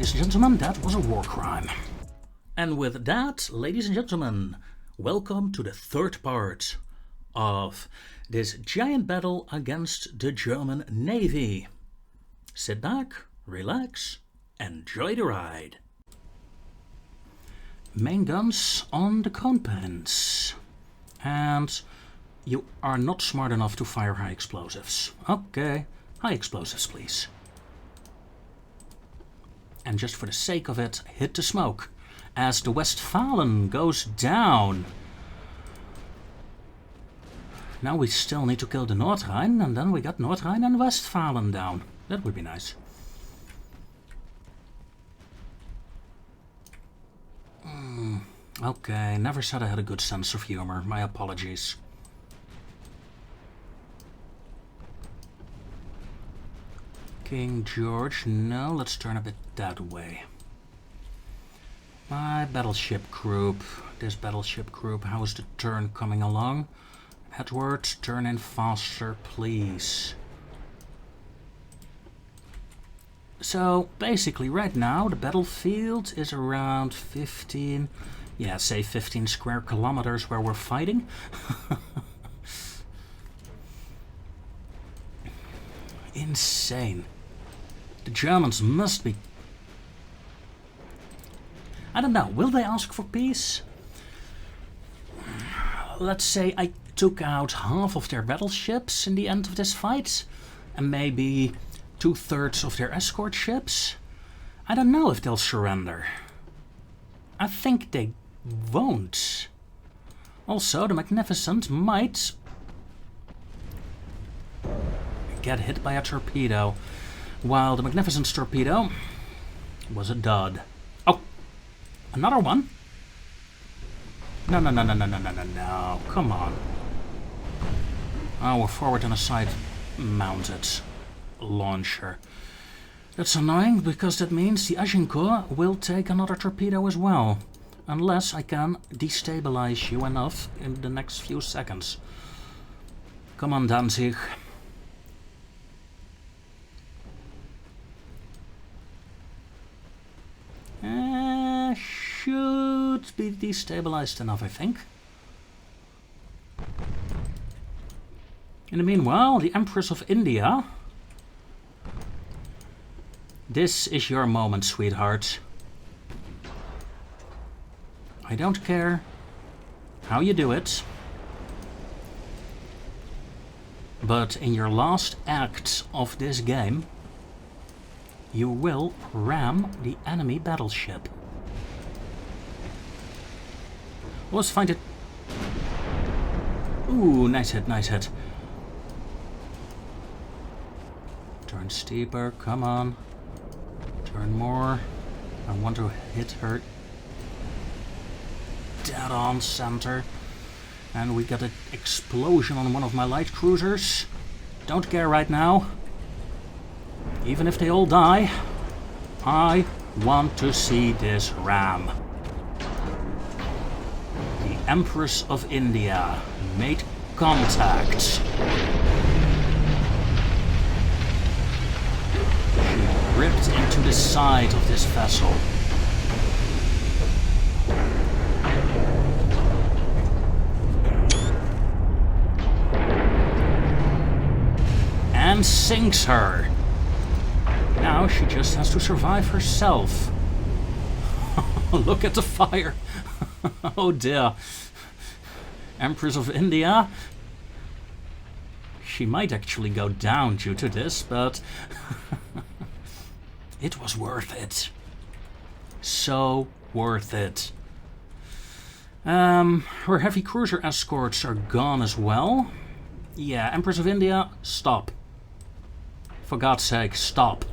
ladies and gentlemen, that was a war crime. And with that, ladies and gentlemen, welcome to the third part of this giant battle against the German Navy. Sit back, relax, enjoy the ride. Main guns on the cone pins. And you are not smart enough to fire high explosives. Okay, high explosives please. And just for the sake of it, hit the smoke. As the Westfalen goes down. Now we still need to kill the Nordrhein, and then we got Nordrhein and Westfalen down. That would be nice. Okay, never said I had a good sense of humor. My apologies. King George, no, let's turn a bit that way. My battleship group, this battleship group, how is the turn coming along? Edward, turn in faster, please. So, basically right now the battlefield is around 15, yeah, say 15 square kilometers where we're fighting. Insane. The Germans must be... I don't know, will they ask for peace? Let's say I took out half of their battleships in the end of this fight, and maybe 2/3 of their escort ships. I don't know if they'll surrender. I think they won't. Also, the Magnificent might get hit by a torpedo, while the Magnificent's torpedo was a dud. Oh, another one? No, no, no, no, no, no, no, no, no, come on. Oh, we're forward on a side mounted launcher. That's annoying, because that means the Agincourt will take another torpedo as well. Unless I can destabilize you enough in the next few seconds. Come on, Danzig. Should be destabilized enough, I think. In the meanwhile, the Empress of India. This is your moment, sweetheart. I don't care how you do it, but in your last act of this game, you will ram the enemy battleship. Let's find it. Ooh, nice hit, nice hit. Turn steeper, come on. Turn more. I want to hit her dead on center. And we got an explosion on one of my light cruisers. Don't care right now. Even if they all die, I want to see this ram. The Empress of India made contact. She ripped into the side of this vessel. And sinks her. Now she just has to survive herself. Look at the fire. Oh dear. Empress of India. She might actually go down due to this, but it was worth it. So worth it. Her heavy cruiser escorts are gone as well. Yeah, Empress of India, stop. For God's sake, stop.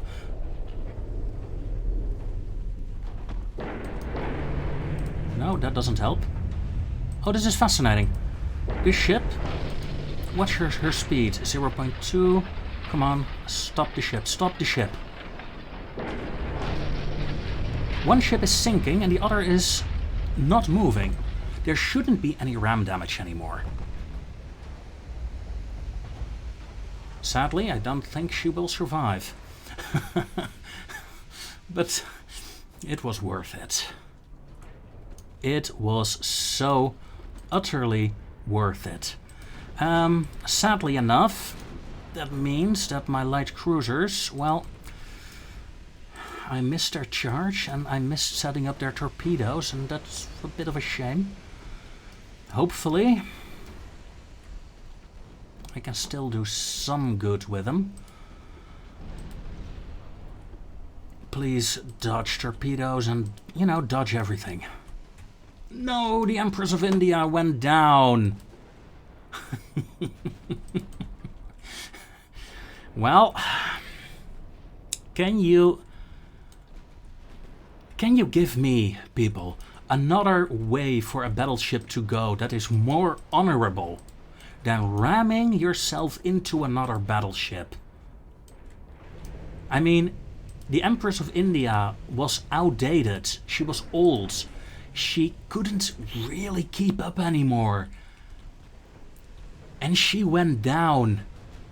No, that doesn't help. Oh, this is fascinating. This ship, what's her speed? 0.2. Come on, stop the ship, stop the ship. One ship is sinking and the other is not moving. There shouldn't be any ram damage anymore. Sadly, I don't think she will survive. But It was worth it. It was so utterly worth it. Sadly enough, that means that my light cruisers, well, I missed their charge and I missed setting up their torpedoes, and that's a bit of a shame. Hopefully, I can still do some good with them. Please dodge torpedoes and, you know, dodge everything. No, the Empress of India went down. Well, can you give me, people, another way for a battleship to go that is more honorable than ramming yourself into another battleship? I mean, the Empress of India was outdated. She was old. She couldn't really keep up anymore. And she went down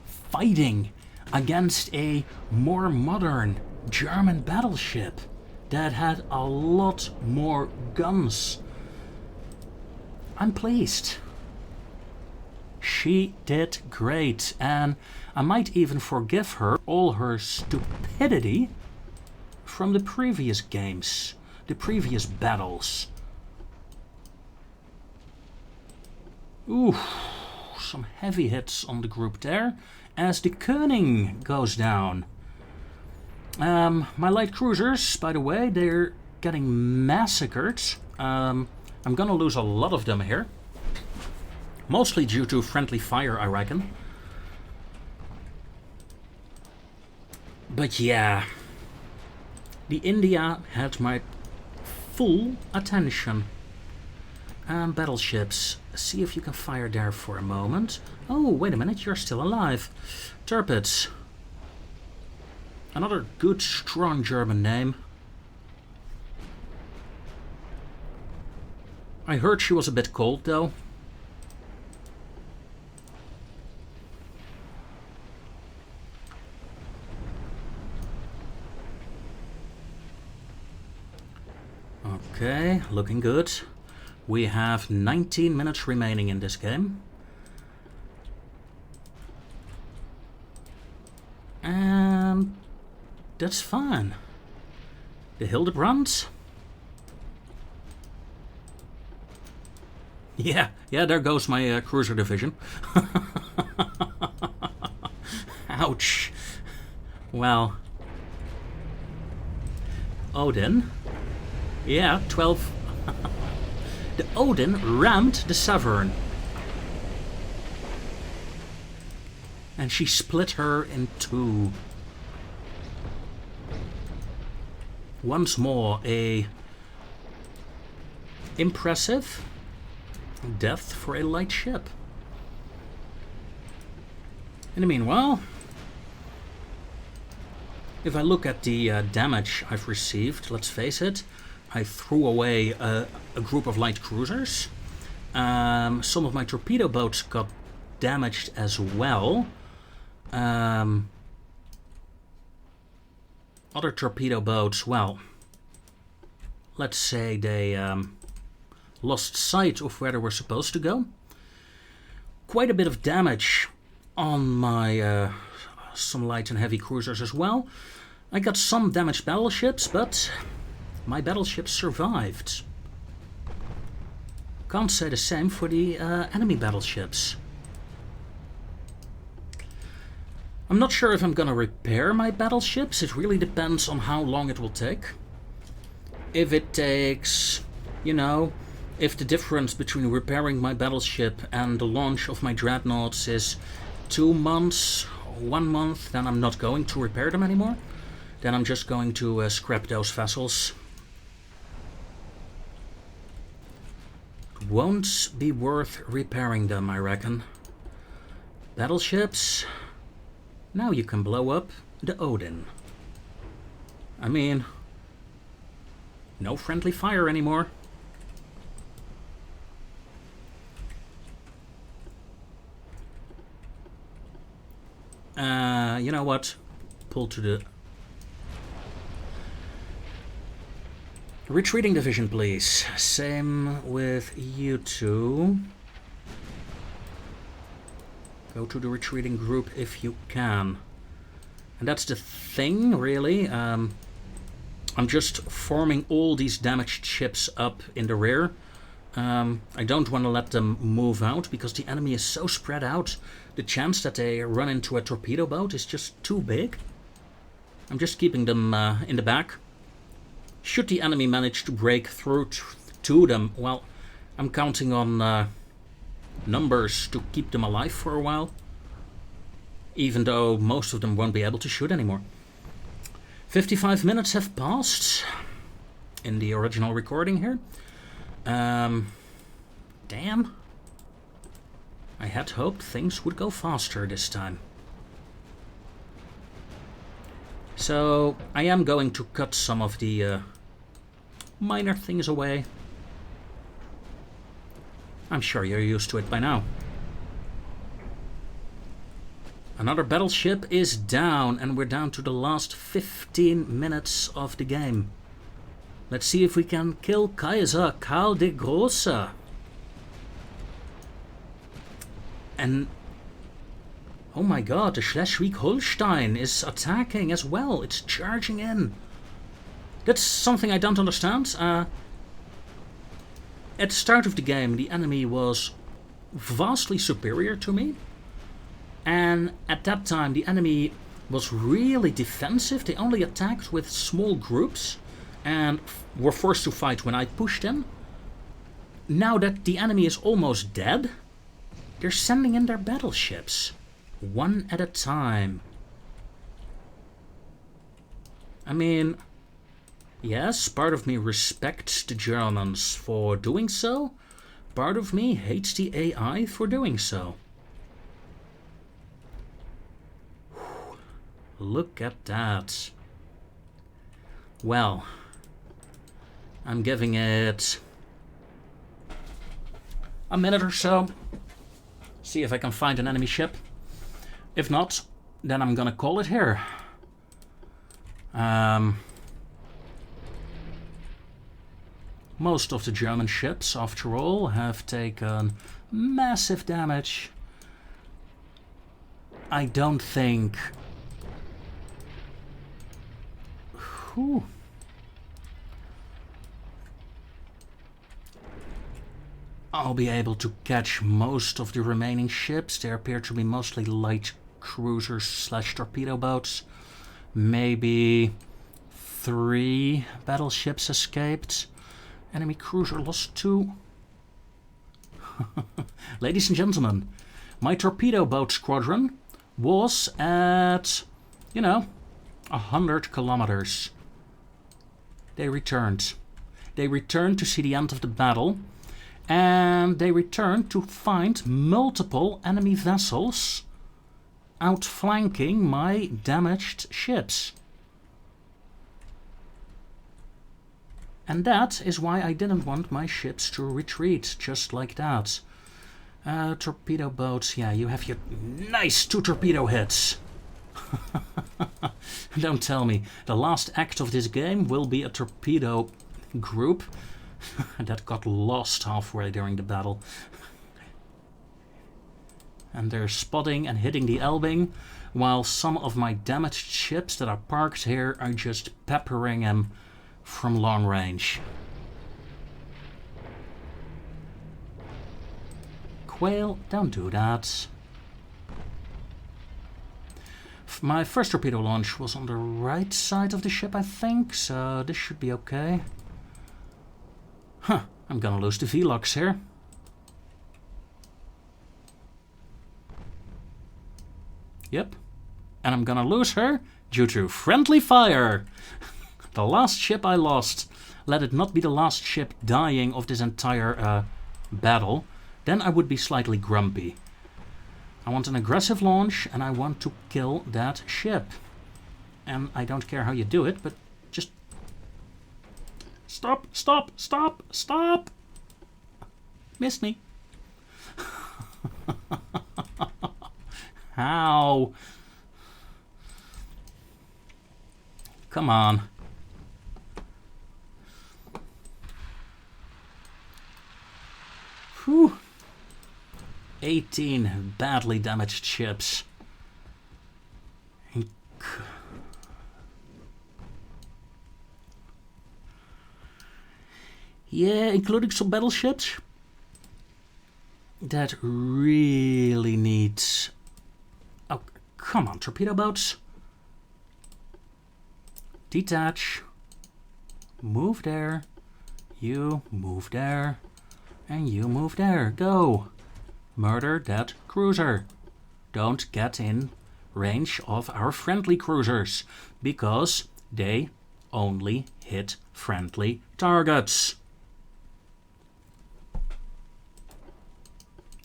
fighting against a more modern German battleship that had a lot more guns. I'm pleased. She did great, and I might even forgive her all her stupidity from the previous games, the previous battles. Ooh, some heavy hits on the group there as the Koenig goes down. My light cruisers, by the way, they're getting massacred. I'm gonna lose a lot of them here. Mostly due to friendly fire, I reckon. But yeah, the India had my full attention. Battleships, see if you can fire there for a moment. Oh, wait a minute, you're still alive. Tirpitz. Another good, strong German name. I heard she was a bit cold, though. Okay, looking good. We have 19 minutes remaining in this game. And that's fine. The Hildebrands. Yeah, there goes my cruiser division. Ouch. Well. Odin. Yeah, 12. The Odin rammed the Severn. And she split her in two. Once more, a impressive death for a light ship. In the meanwhile, if I look at the damage I've received, let's face it, I threw away a group of light cruisers. Some of my torpedo boats got damaged as well. Other torpedo boats, well, let's say they lost sight of where they were supposed to go. Quite a bit of damage on my some light and heavy cruisers as well. I got some damaged battleships, but my battleships survived. Can't say the same for the enemy battleships. I'm not sure if I'm gonna repair my battleships. It really depends on how long it will take. If it takes, you know, if the difference between repairing my battleship and the launch of my dreadnoughts is 2 months, 1 month, then I'm not going to repair them anymore. Then I'm just going to scrap those vessels. It won't be worth repairing them, I reckon. Battleships. Now you can blow up the Odin. I mean, no friendly fire anymore. You know what? Pull to the... Retreating division, please. Same with you two. Go to the retreating group if you can. And that's the thing, really. I'm just forming all these damaged ships up in the rear. I don't want to let them move out because the enemy is so spread out. The chance that they run into a torpedo boat is just too big. I'm just keeping them in the back. Should the enemy manage to break through to them, well, I'm counting on numbers to keep them alive for a while. Even though most of them won't be able to shoot anymore. 55 minutes have passed in the original recording here. Damn. I had hoped things would go faster this time. So I am going to cut some of the minor things away. I'm sure you're used to it by now. Another battleship is down, and we're down to the last 15 minutes of the game. Let's see if we can kill Kaiser Karl der Große. And oh my god, the Schleswig-Holstein is attacking as well. It's charging in. That's something I don't understand. At the start of the game, the enemy was vastly superior to me. And at that time, the enemy was really defensive. They only attacked with small groups and were forced to fight when I pushed in. Now that the enemy is almost dead, they're sending in their battleships. One at a time. I mean, yes, part of me respects the Germans for doing so. Part of me hates the AI for doing so. Look at that. Well, I'm giving it a minute or so. See if I can find an enemy ship. If not, then I'm gonna call it here. Most of the German ships, after all, have taken massive damage. I don't think... Whew. I'll be able to catch most of the remaining ships. They appear to be mostly light cruisers slash torpedo boats. Maybe 3 battleships escaped. Enemy cruiser lost 2. Ladies and gentlemen, my torpedo boat squadron was at, 100 kilometers. They returned. They returned to see the end of the battle. And they returned to find multiple enemy vessels outflanking my damaged ships. And that is why I didn't want my ships to retreat just like that. Torpedo boats, yeah, you have your nice 2 torpedo hits. Don't tell me. The last act of this game will be a torpedo group that got lost halfway during the battle. And they're spotting and hitting the Elbing, while some of my damaged ships that are parked here are just peppering them from long range. Quail, don't do that. My first torpedo launch was on the right side of the ship, I think, so this should be okay. Huh, I'm gonna lose the V-locks here. Yep, and I'm gonna lose her due to friendly fire. The last ship I lost. Let it not be the last ship dying of this entire battle. Then I would be slightly grumpy. I want an aggressive launch and I want to kill that ship. And I don't care how you do it, but just... Stop, stop, stop, stop! Missed me. How? Come on. Whew. 18 badly damaged ships. Yeah, including some battleships that really needs... Oh, come on, torpedo boats. Detach. Move there. You move there. And you move there. Go. Murder that cruiser. Don't get in range of our friendly cruisers, because they only hit friendly targets.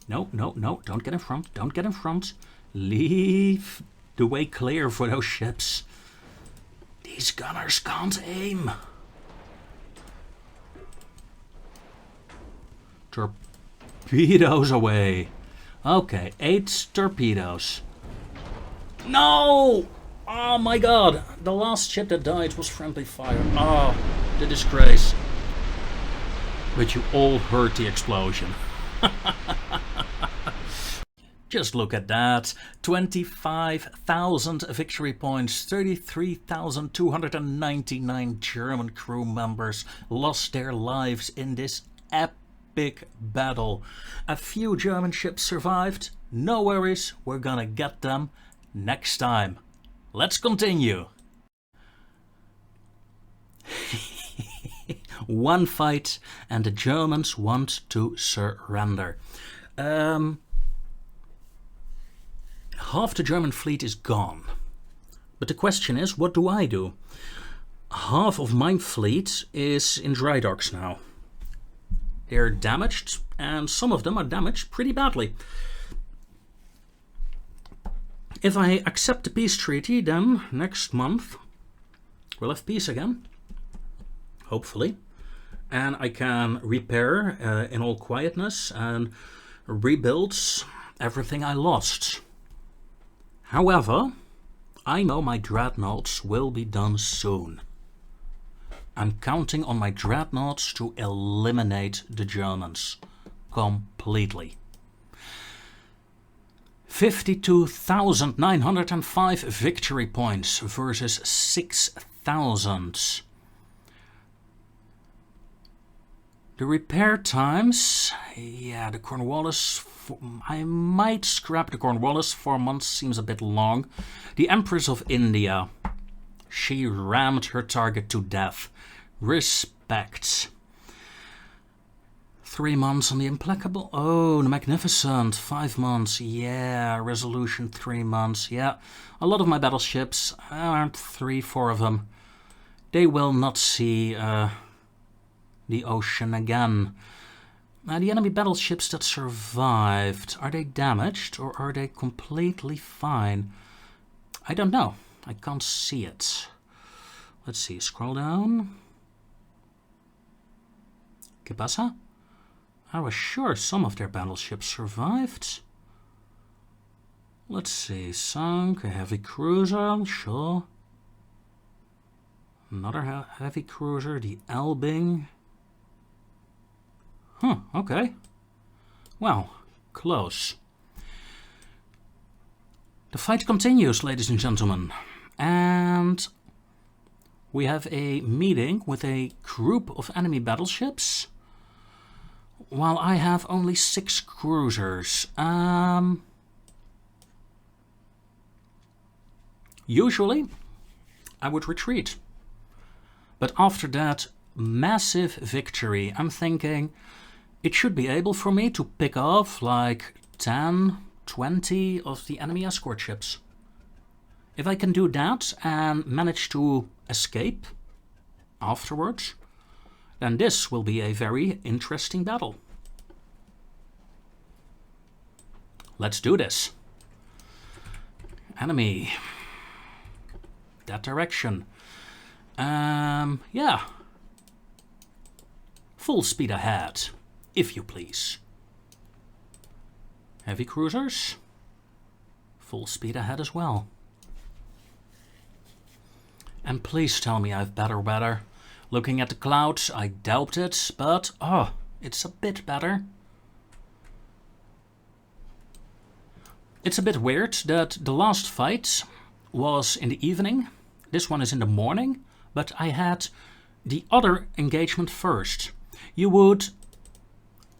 No, no, no, don't get in front, don't get in front. Leave the way clear for those ships. These gunners can't aim. Torpedoes away. Okay, 8 torpedoes. No! Oh my god, the last ship that died was friendly fire. Oh, the disgrace. But you all heard the explosion. Just look at that. 25,000 victory points, 33,299 German crew members lost their lives in this epic battle. A few German ships survived. No worries, we're gonna get them next time. Let's continue. One fight and the Germans want to surrender. Half the German fleet is gone. But the question is, what do I do? Half of my fleet is in dry docks now. They're damaged, and some of them are damaged pretty badly. If I accept the peace treaty, then next month we'll have peace again. Hopefully. And I can repair in all quietness and rebuild everything I lost. However, I know my dreadnoughts will be done soon. I'm counting on my dreadnoughts to eliminate the Germans completely. 52,905 victory points versus 6,000. The repair times, yeah, the Cornwallis, I might scrap the Cornwallis, 4 months seems a bit long. The Empress of India, she rammed her target to death. Respect. 3 months on the Implacable, oh, the Magnificent, 5 months, yeah, Resolution 3 months, yeah. A lot of my battleships, around 3-4 of them, they will not see the ocean again. The enemy battleships that survived, are they damaged or are they completely fine? I don't know. I can't see it. Let's see, scroll down. ¿Qué pasa? I was sure some of their battleships survived. Let's see, sunk, a heavy cruiser, sure. Another heavy cruiser, the Elbing. Huh, okay. Well, close. The fight continues, ladies and gentlemen. And we have a meeting with a group of enemy battleships, while I have only 6 cruisers. Usually, I would retreat. But after that massive victory, I'm thinking it should be able for me to pick off like 10, 20 of the enemy escort ships. If I can do that and manage to escape afterwards, then this will be a very interesting battle. Let's do this. Enemy. That direction. Yeah. Full speed ahead, if you please. Heavy cruisers. Full speed ahead as well. And please tell me I have better weather. Looking at the clouds, I doubt it, but oh, it's a bit better. It's a bit weird that the last fight was in the evening. This one is in the morning, but I had the other engagement first. You would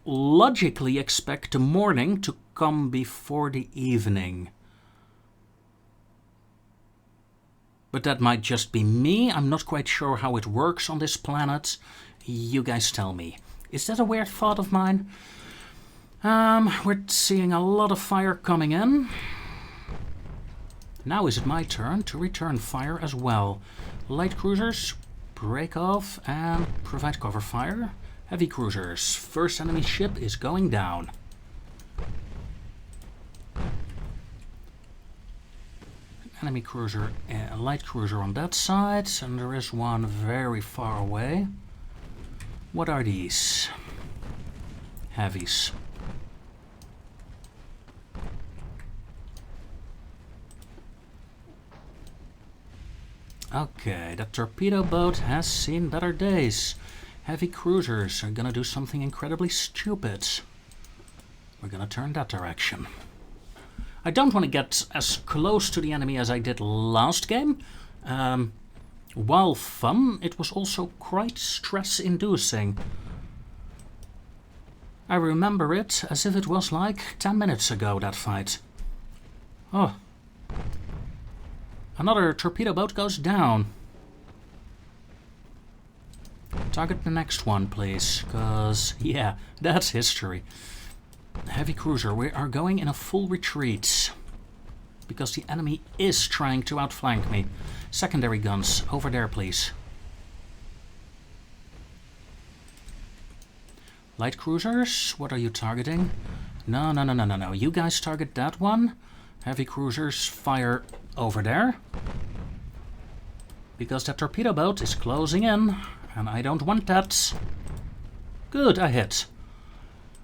logically expect the morning to come before the evening. But that might just be me. I'm not quite sure how it works on this planet. You guys tell me. Is that a weird thought of mine? We're seeing a lot of fire coming in. Now is it my turn to return fire as well. Light cruisers, break off and provide cover fire. Heavy cruisers, first enemy ship is going down. Enemy cruiser, a light cruiser on that side, and there is one very far away. What are these? Heavies. Okay, that torpedo boat has seen better days. Heavy cruisers are gonna do something incredibly stupid. We're gonna turn that direction. I don't want to get as close to the enemy as I did last game. While fun, it was also quite stress-inducing. I remember it as if it was like 10 minutes ago, that fight. Oh. Another torpedo boat goes down. Target the next one, please, because, yeah, that's history. Heavy cruiser, we are going in a full retreat. Because the enemy is trying to outflank me. Secondary guns, over there, please. Light cruisers, what are you targeting? No. You guys target that one. Heavy cruisers, fire over there. Because that torpedo boat is closing in. And I don't want that. Good, I hit.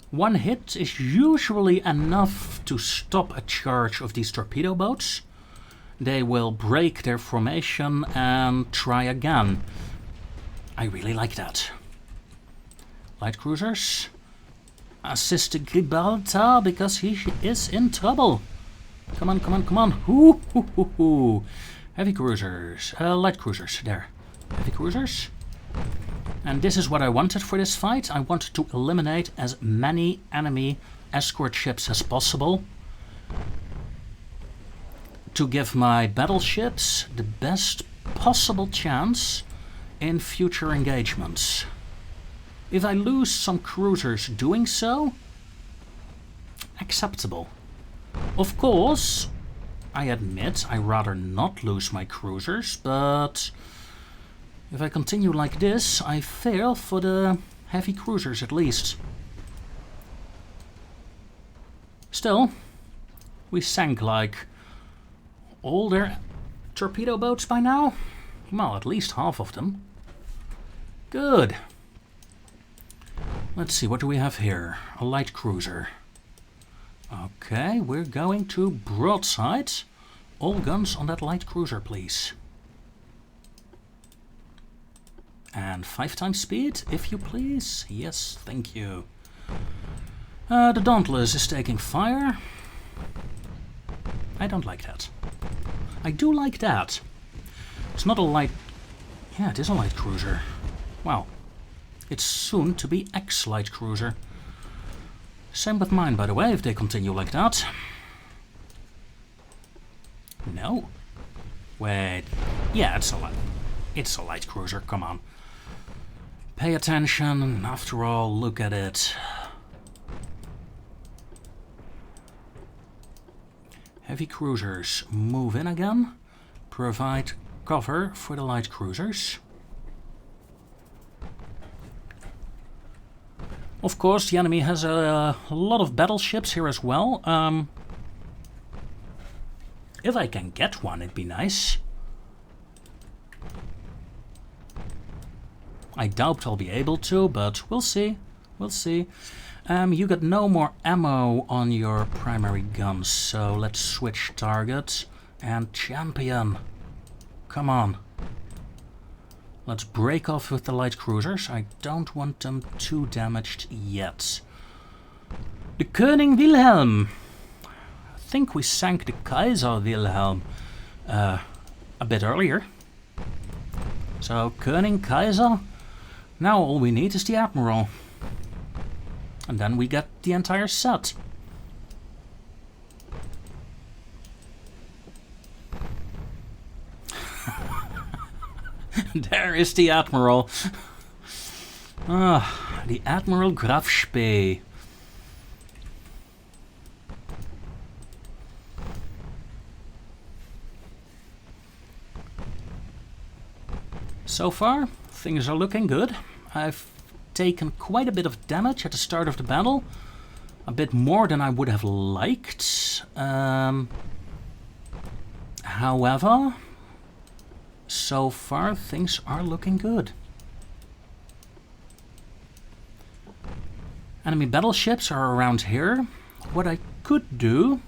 One hit is usually enough to stop a charge of these torpedo boats. They will break their formation and try again. I really like that. Light cruisers. Assist Gibraltar because he is in trouble. Come on. Hoo. Heavy cruisers. Light cruisers. There. Heavy cruisers. And this is what I wanted for this fight. I wanted to eliminate as many enemy escort ships as possible. To give my battleships the best possible chance in future engagements. If I lose some cruisers doing so, acceptable. Of course, I admit I'd rather not lose my cruisers, but if I continue like this, I fear for the heavy cruisers at least. Still, we sank like all their torpedo boats by now. Well, at least half of them. Good. Let's see, what do we have here? A light cruiser. Okay, we're going to broadside. All guns on that light cruiser, please. And 5 times speed, if you please. Yes, thank you. The Dauntless is taking fire. I don't like that. I do like that. It's not a light... Yeah, it is a light cruiser. Wow. It's soon to be X-light cruiser. Same with mine, by the way, if they continue like that. No. Wait. Yeah, it's a light cruiser, come on. Pay attention, after all, look at it. Heavy cruisers, move in again. Provide cover for the light cruisers. Of course, the enemy has a lot of battleships here as well. If I can get one, it'd be nice. I doubt I'll be able to, but we'll see. We'll see. You got no more ammo on your primary guns, so let's switch targets. And champion. Come on. Let's break off with the light cruisers. I don't want them too damaged yet. The Koning Wilhelm. think we sank the Kaiser Wilhelm a bit earlier. So, König, Kaiser. Now all we need is the Admiral. And then we get the entire set. There is the Admiral. Ah, the Admiral Graf Spee. So far, things are looking good. I've taken quite a bit of damage at the start of the battle. A bit more than I would have liked. However, so far things are looking good. Enemy battleships are around here. What I could do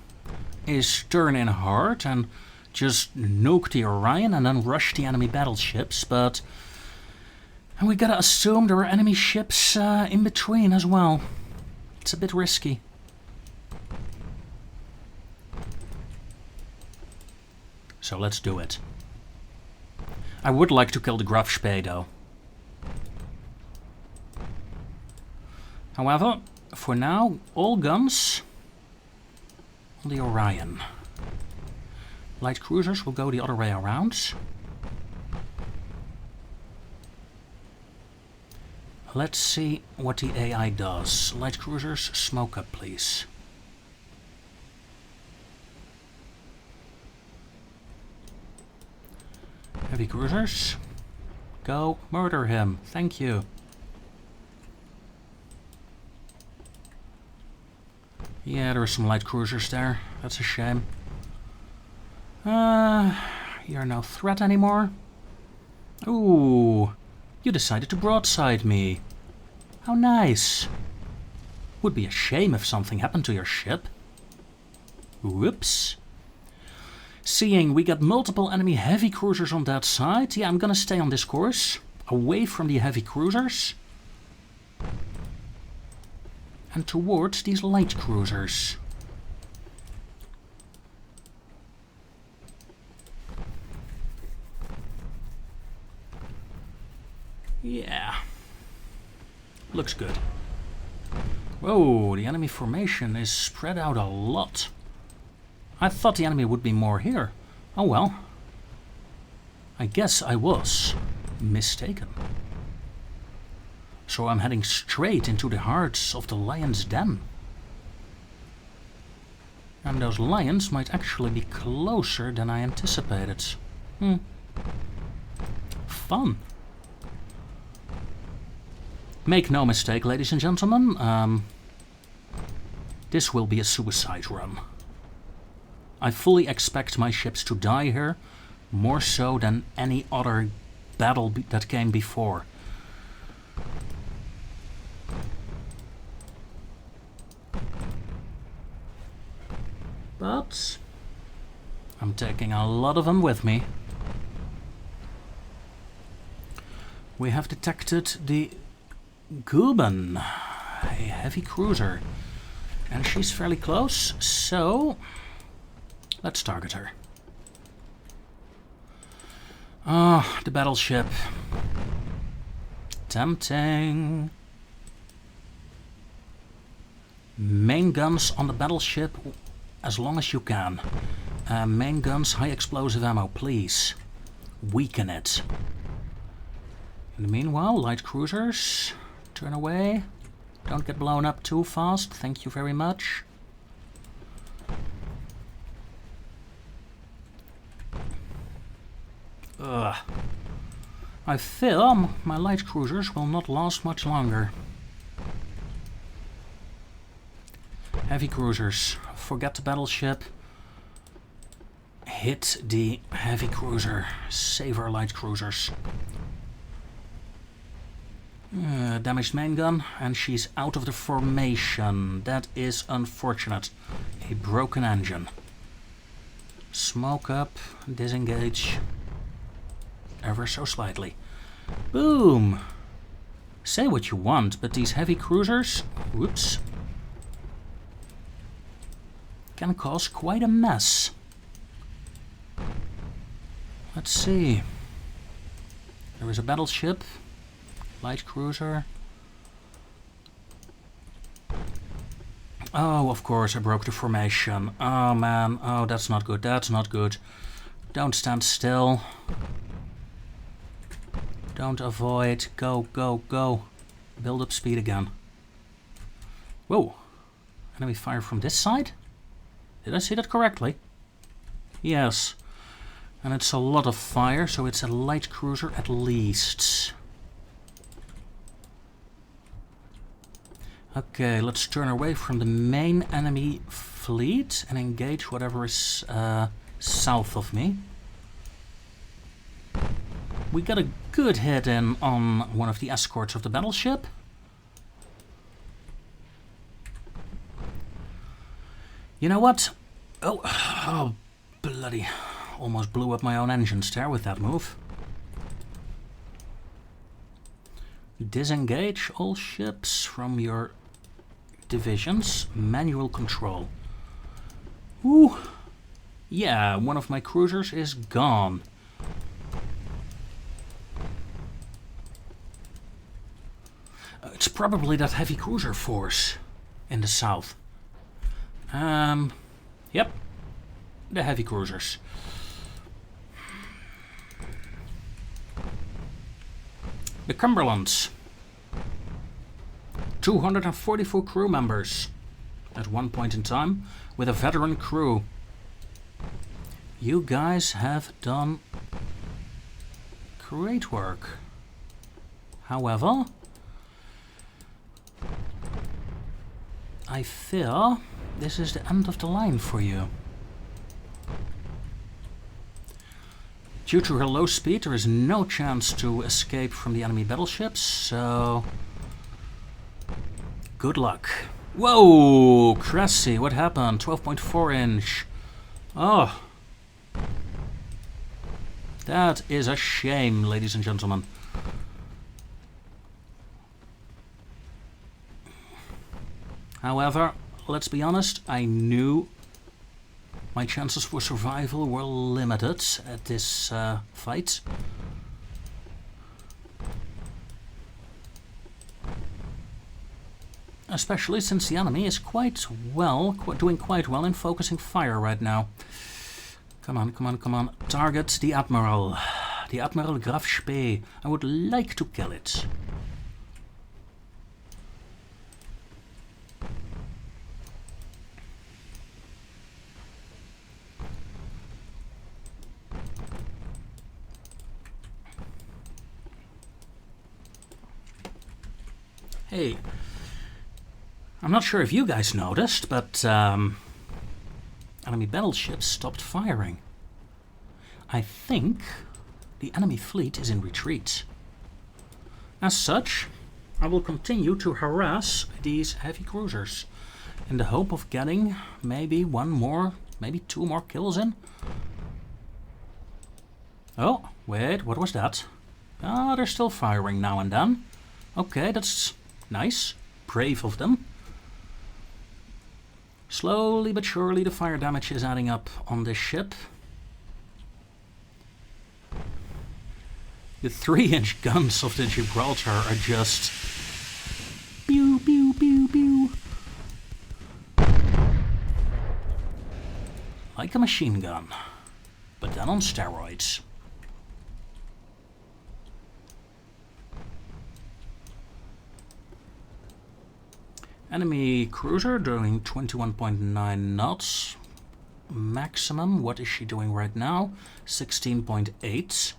is turn in hard and just nuke the Orion and then rush the enemy battleships, but we gotta assume there are enemy ships in between as well. It's a bit risky. So let's do it. I would like to kill the Graf Spee though. However, for now, all guns on the Orion. Light cruisers will go the other way around. Let's see what the AI does. Light cruisers, smoke up, please. Heavy cruisers, go murder him. Thank you. Yeah, there are some light cruisers there. That's a shame. You're no threat anymore. Ooh, you decided to broadside me. How nice. Would be a shame if something happened to your ship. Whoops. Seeing we got multiple enemy heavy cruisers on that side, yeah, I'm gonna stay on this course, away from the heavy cruisers. And towards these light cruisers. Yeah. Looks good. Whoa, the enemy formation is spread out a lot. I thought the enemy would be more here. Oh well. I guess I was mistaken. So I'm heading straight into the hearts of the lion's den. And those lions might actually be closer than I anticipated. Fun. Make no mistake, ladies and gentlemen, this will be a suicide run. I fully expect my ships to die here, more so than any other battle that came before. But I'm taking a lot of them with me. We have detected the Guben, a heavy cruiser, and she's fairly close, so let's target her. Ah, the battleship. Tempting. Main guns on the battleship as long as you can. Main guns, high explosive ammo, please. Weaken it. In the meanwhile, light cruisers, turn away. Don't get blown up too fast, thank you very much. Ugh. I fear my light cruisers will not last much longer. Heavy cruisers, forget the battleship. Hit the heavy cruiser, save our light cruisers. Damaged main gun, and she's out of the formation. That is unfortunate. A broken engine. Smoke up, disengage. Ever so slightly. Boom! Say what you want, but these heavy cruisers... Whoops. can cause quite a mess. Let's see. There is a battleship, light cruiser. Oh, of course, I broke the formation. Oh man, oh, that's not good, that's not good. Don't stand still. Don't avoid. Go, go, go. Build up speed again. Whoa. Enemy fire from this side? Did I see that correctly? Yes. And it's a lot of fire, so it's a light cruiser at least. Okay, let's turn away from the main enemy fleet and engage whatever is south of me. We got a good hit in on one of the escorts of the battleship. You know what? Oh, bloody. Almost blew up my own engines there with that move. Disengage all ships from your divisions. Manual control. Ooh. Yeah, one of my cruisers is gone. It's probably that heavy cruiser force in the south. Yep. The heavy cruisers. The Cumberlands. 244 crew members at one point in time with a veteran crew. You guys have done great work. However, I fear this is the end of the line for you. Due to her low speed, there is no chance to escape from the enemy battleships, so good luck. Whoa, Cressy, what happened? 12.4 inch. Oh, that is a shame, ladies and gentlemen. However, let's be honest, I knew my chances for survival were limited at this fight. Especially since the enemy is doing quite well in focusing fire right now. Come on, come on, come on. Target the Admiral. The Admiral Graf Spee. I would like to kill it. Hey, I'm not sure if you guys noticed, but enemy battleships stopped firing. I think the enemy fleet is in retreat. As such, I will continue to harass these heavy cruisers in the hope of getting maybe one more, maybe two more kills in. Oh, wait, what was that? Ah, they're still firing now and then. Okay, that's nice. Brave of them. Slowly but surely the fire damage is adding up on this ship. The 3-inch guns of the Gibraltar are just pew pew pew pew. Like a machine gun, but then on steroids. Enemy cruiser doing 21.9 knots. Maximum, what is she doing right now? 16.8.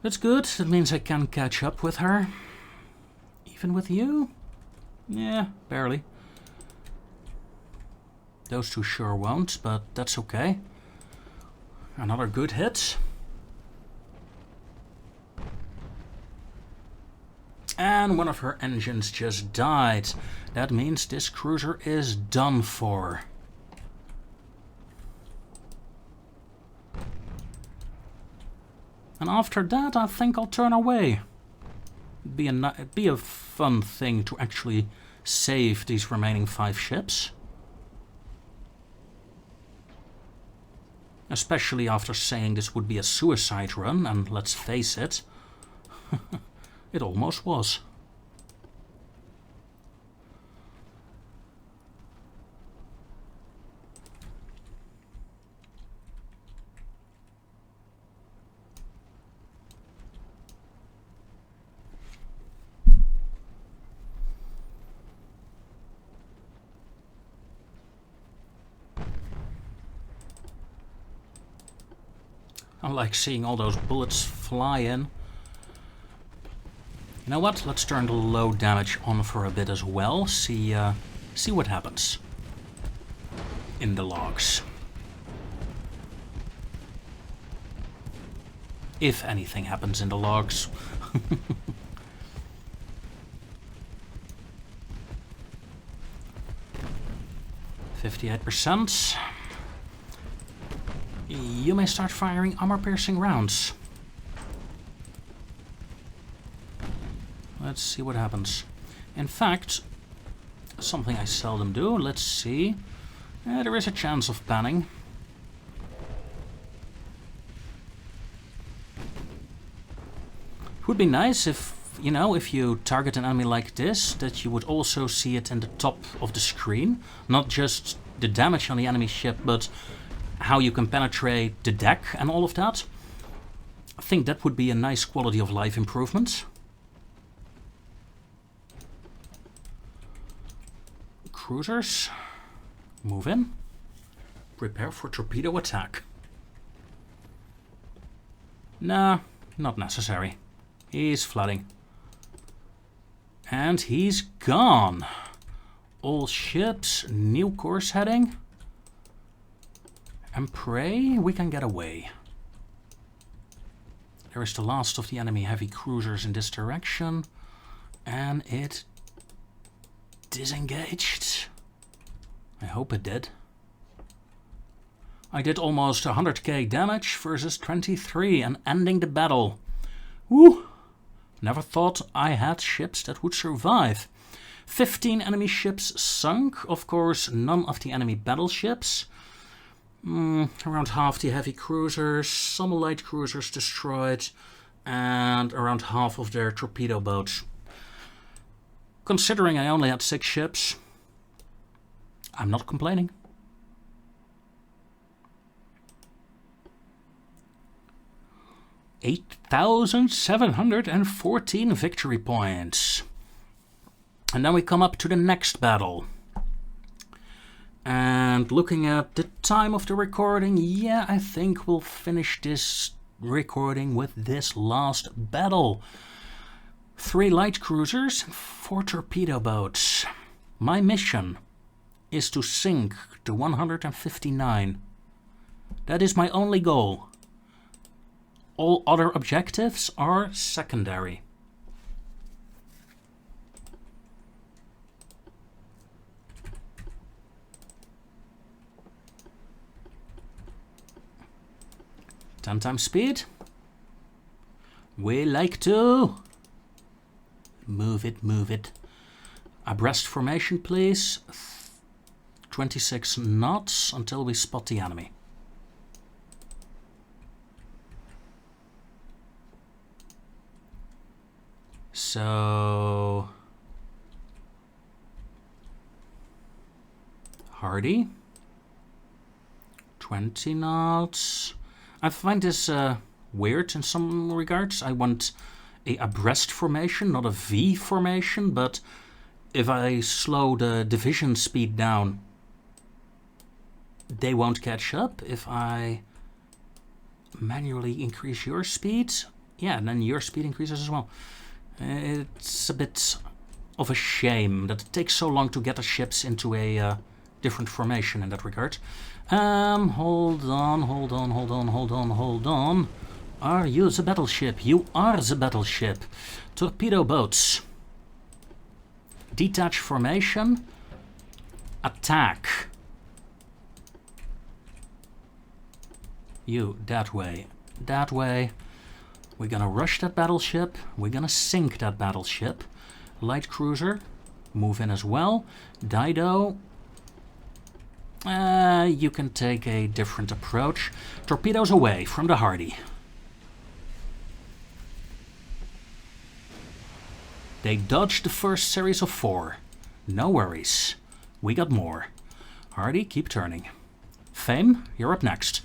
That's good, that means I can catch up with her. Even with you? Yeah, barely. Those two sure won't, but that's okay. Another good hit. And one of her engines just died. That means this cruiser is done for. And after that, I think I'll turn away. It'd be a fun thing to actually save these remaining 5 ships. Especially after saying this would be a suicide run, and let's face it, it almost was. I like seeing all those bullets fly in. You know what? Let's turn the low damage on for a bit as well. See what happens in the logs. If anything happens in the logs. 58%. You may start firing armor-piercing rounds. Let's see what happens. In fact, something I seldom do. Let's see. There is a chance of panning. It would be nice if, you know, if you target an enemy like this, that you would also see it in the top of the screen. Not just the damage on the enemy ship, but how you can penetrate the deck and all of that. I think that would be a nice quality of life improvement. Cruisers, move in. Prepare for torpedo attack. Nah, not necessary. He's flooding. And he's gone. All ships, new course heading. And pray we can get away. There is the last of the enemy heavy cruisers in this direction. And it disengaged. I hope it did. I did almost 100k damage versus 23 and ending the battle. Woo! Never thought I had ships that would survive. 15 enemy ships sunk. Of course, none of the enemy battleships. Around half the heavy cruisers, some light cruisers destroyed, and around half of their torpedo boats. Considering I only had 6 ships, I'm not complaining. $8,714 victory points. And then we come up to the next battle. And looking at the time of the recording, yeah, I think we'll finish this recording with this last battle. 3 light cruisers, 4 torpedo boats. My mission is to sink the 159. That is my only goal. All other objectives are secondary. Ten times speed. We like to move it, move it. Abreast formation, please. 26 knots until we spot the enemy. So Hardy. 20 knots. I find this weird in some regards. I want a abreast formation, not a V formation, but if I slow the division speed down, they won't catch up. If I manually increase your speed, yeah, then your speed increases as well. It's a bit of a shame that it takes so long to get the ships into a different formation in that regard. Hold on. Are you the battleship? You are the battleship. Torpedo boats. Detach formation. Attack. You, that way. That way. We're gonna rush that battleship. We're gonna sink that battleship. Light cruiser. Move in as well. Dido. You can take a different approach. Torpedoes away from the Hardy. They dodged the first series of 4. No worries. We got more. Hardy, keep turning. Fame, you're up next.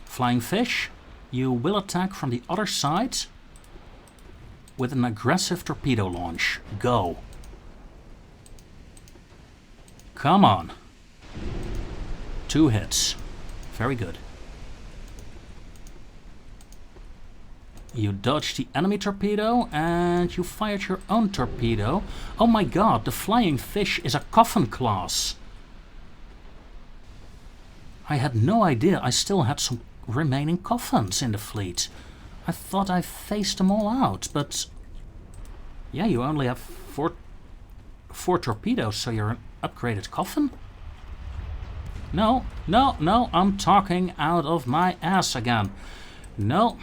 Flying Fish, you will attack from the other side with an aggressive torpedo launch. Go. Come on. 2 hits. Very good. You dodged the enemy torpedo and you fired your own torpedo. Oh my god, the Flying Fish is a coffin class. I had no idea I still had some remaining coffins in the fleet. I thought I phased them all out, but yeah, you only have four torpedoes, so you're an upgraded coffin? No, I'm talking out of my ass again. No.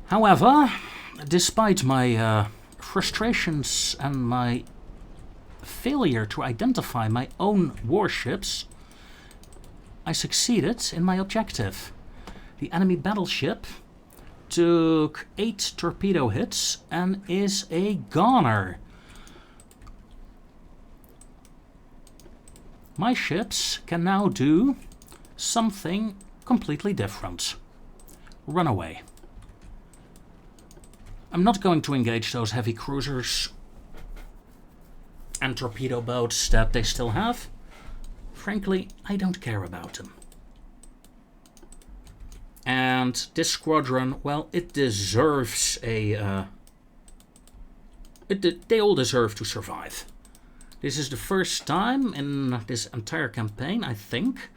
However, despite my frustrations and my failure to identify my own warships, I succeeded in my objective. The enemy battleship took 8 torpedo hits and is a goner. My ships can now do something completely different. Run away. I'm not going to engage those heavy cruisers and torpedo boats that they still have. Frankly, I don't care about them. And this squadron, well, it deserves a... they all deserve to survive. This is the first time in this entire campaign, I think,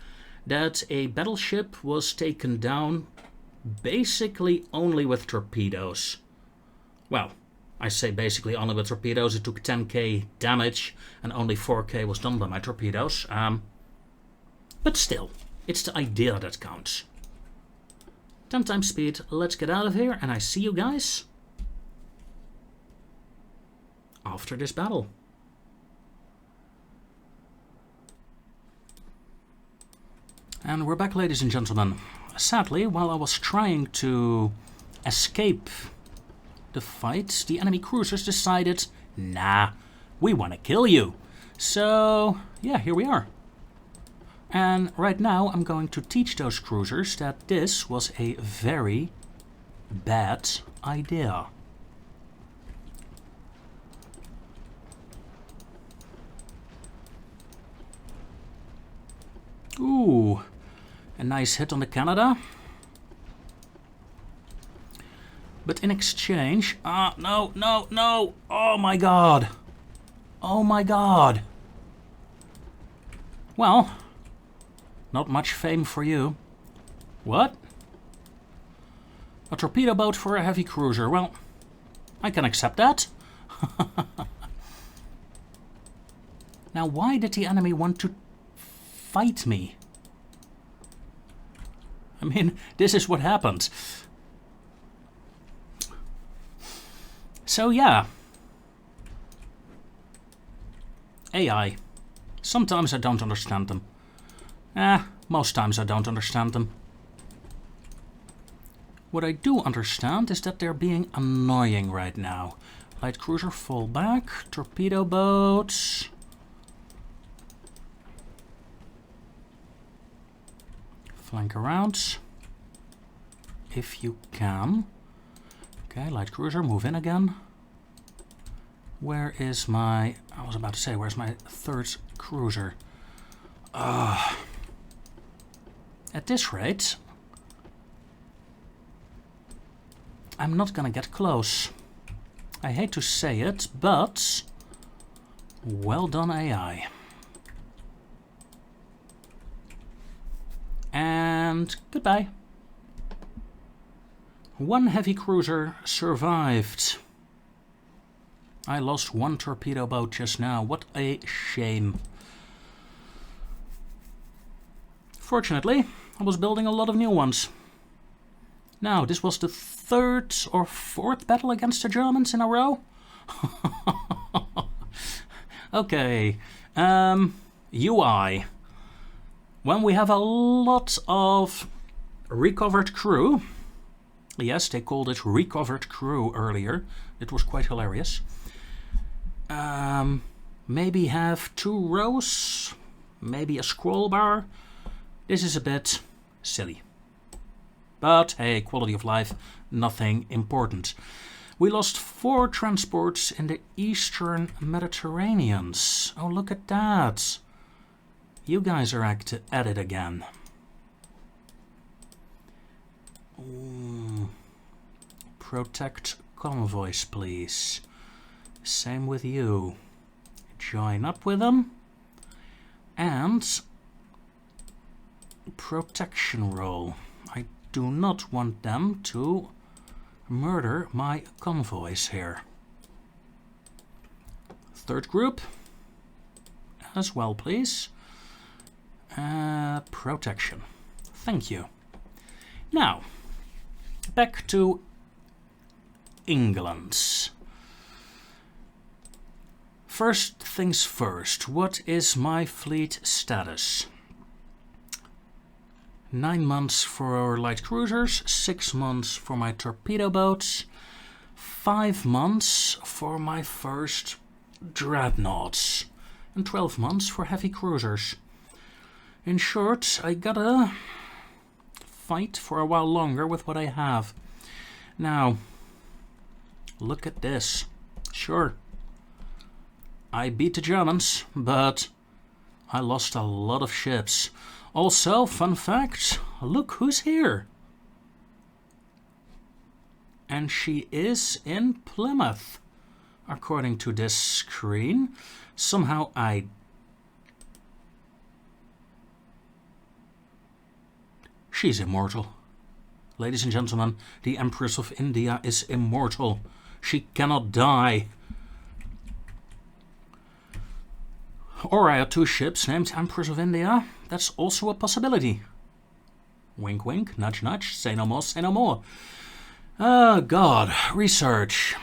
that a battleship was taken down basically only with torpedoes. Well, I say basically only with torpedoes. It took 10k damage and only 4k was done by my torpedoes. But still, it's the idea that counts. 10 times speed, let's get out of here, and I see you guys after this battle. And we're back, ladies and gentlemen. Sadly, while I was trying to escape the fight, the enemy cruisers decided, nah, we want to kill you. So, yeah, here we are. And right now I'm going to teach those cruisers that this was a very bad idea. Ooh, a nice hit on the Canada. But in exchange... no. Oh my god. Oh my god. Well, not much fame for you. What? A torpedo boat for a heavy cruiser. Well, I can accept that. Now, why did the enemy want to fight me? I mean, this is what happened. So yeah, AI. Sometimes I don't understand them. Most times I don't understand them. What I do understand is that they're being annoying right now. Light cruiser, fall back. Torpedo boats. Flank around. If you can. Okay, light cruiser, move in again. Where is my... I was about to say, where's my 3rd cruiser? At this rate, I'm not gonna get close. I hate to say it, but well done, AI. And goodbye. 1 heavy cruiser survived. I lost 1 torpedo boat just now. What a shame. Fortunately, I was building a lot of new ones. Now, this was the 3rd or 4th battle against the Germans in a row. Okay, UI. When we have a lot of recovered crew, yes, they called it recovered crew earlier, it was quite hilarious. Maybe have 2 rows, maybe a scroll bar. This is a bit silly. But hey, quality of life, nothing important. We lost 4 transports in the Eastern Mediterraneans. Oh, look at that. You guys are at it again. Protect convoys, please. Same with you. Join up with them. And protection role. I do not want them to murder my convoys here. 3rd group as well, please. Protection. Thank you. Now, back to England. First things first, what is my fleet status? 9 months for light cruisers, 6 months for my torpedo boats, 5 months for my first dreadnoughts, and 12 months for heavy cruisers. In short, I gotta fight for a while longer with what I have. Now, look at this. Sure, I beat the Germans, but I lost a lot of ships. Also, fun fact, look who's here. And she is in Plymouth, according to this screen. Somehow She's immortal. Ladies and gentlemen, the Empress of India is immortal. She cannot die. Or I had 2 ships named Empress of India. That's also a possibility. Wink, wink, nudge, nudge. Say no more, say no more. Oh, God. Research.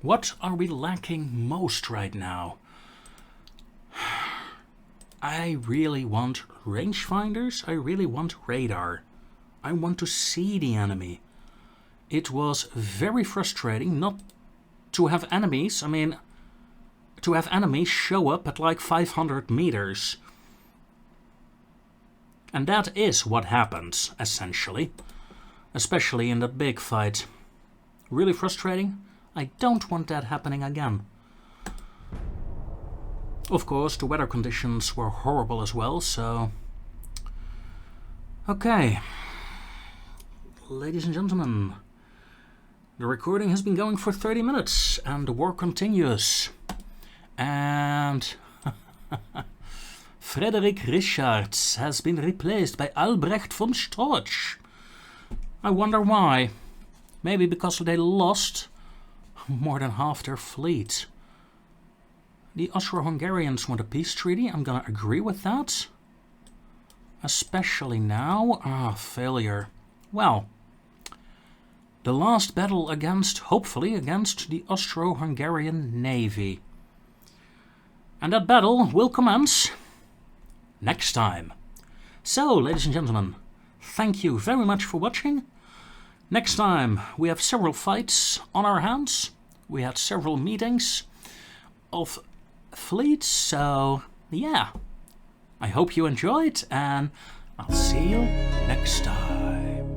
What are we lacking most right now? I really want rangefinders. I really want radar. I want to see the enemy. It was very frustrating not to have enemies. I mean, to have enemies show up at like 500 meters. And that is what happens, essentially. Especially in that big fight. Really frustrating. I don't want that happening again. Of course, the weather conditions were horrible as well, so... Okay. Ladies and gentlemen, the recording has been going for 30 minutes, and the war continues. And Frederick Richards has been replaced by Albrecht von Storch. I wonder why. Maybe because they lost more than half their fleet. The Austro-Hungarians want a peace treaty. I'm gonna agree with that. Especially now. Failure. Well, the last battle hopefully against the Austro-Hungarian Navy. And that battle will commence next time. So, ladies and gentlemen, thank you very much for watching. Next time, we have several fights on our hands. We had several meetings of fleets, so yeah. I hope you enjoyed, and I'll see you next time.